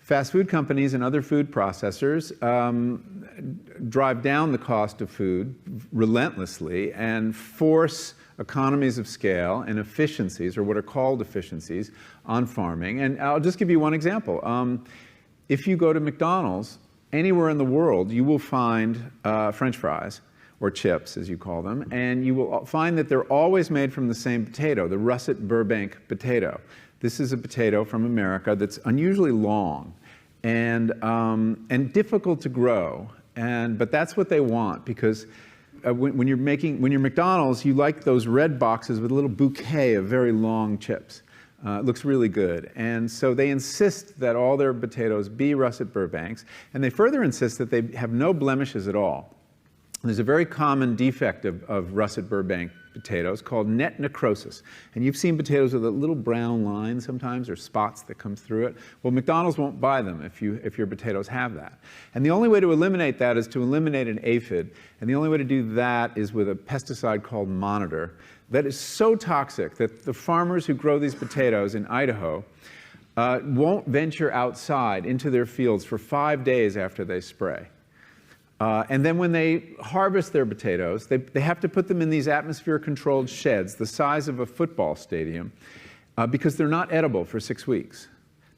Fast food companies and other food processors drive down the cost of food relentlessly and force economies of scale and efficiencies, or what are called efficiencies, on farming. And I'll just give you one example. If you go to McDonald's, anywhere in the world, you will find French fries, or chips, as you call them, and you will find that they're always made from the same potato, the russet Burbank potato. This is a potato from America that's unusually long and difficult to grow, but that's what they want, because when you're McDonald's, you like those red boxes with a little bouquet of very long chips. It looks really good. And so they insist that all their potatoes be russet Burbanks, and they further insist that they have no blemishes at all. There's a very common defect of russet Burbank potatoes called net necrosis. And you've seen potatoes with a little brown line sometimes, or spots that come through it. Well, McDonald's won't buy them if your potatoes have that. And the only way to eliminate that is to eliminate an aphid. And the only way to do that is with a pesticide called Monitor that is so toxic that the farmers who grow these potatoes in Idaho won't venture outside into their fields for 5 days after they spray. And then when they harvest their potatoes, they have to put them in these atmosphere-controlled sheds the size of a football stadium because they're not edible for 6 weeks.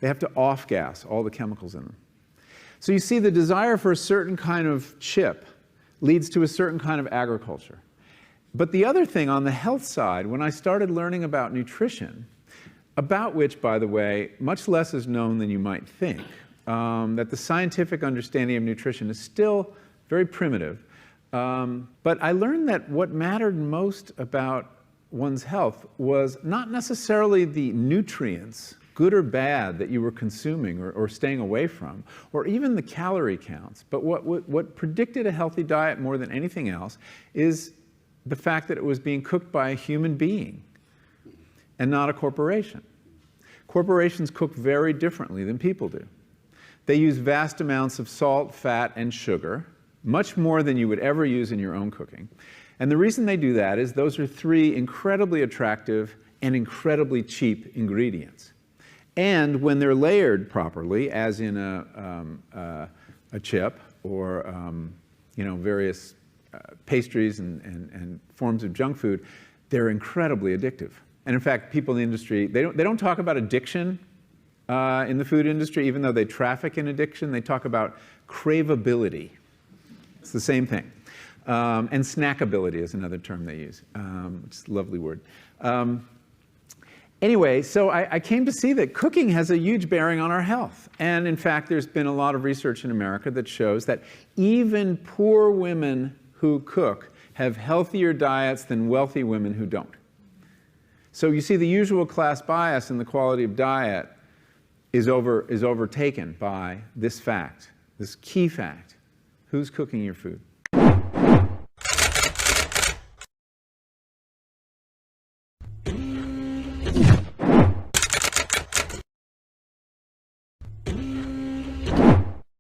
They have to off-gas all the chemicals in them. So you see, the desire for a certain kind of chip leads to a certain kind of agriculture. But the other thing on the health side, when I started learning about nutrition, about which, by the way, much less is known than you might think, that the scientific understanding of nutrition is still very primitive. But I learned that what mattered most about one's health was not necessarily the nutrients, good or bad, that you were consuming or staying away from, or even the calorie counts. But what predicted a healthy diet more than anything else is the fact that it was being cooked by a human being and not a corporation. Corporations cook very differently than people do. They use vast amounts of salt, fat, and sugar, much more than you would ever use in your own cooking. And the reason they do that is those are three incredibly attractive and incredibly cheap ingredients. And when they're layered properly, as in a chip or various pastries and forms of junk food, they're incredibly addictive. And in fact, people in the industry, they don't talk about addiction in the food industry, even though they traffic in addiction. They talk about craveability. It's the same thing. And snackability is another term they use, which is a lovely word. Anyway, so I came to see that cooking has a huge bearing on our health. And in fact, there's been a lot of research in America that shows that even poor women who cook have healthier diets than wealthy women who don't. So you see, the usual class bias in the quality of diet is overtaken by this fact, this key fact. Who's cooking your food?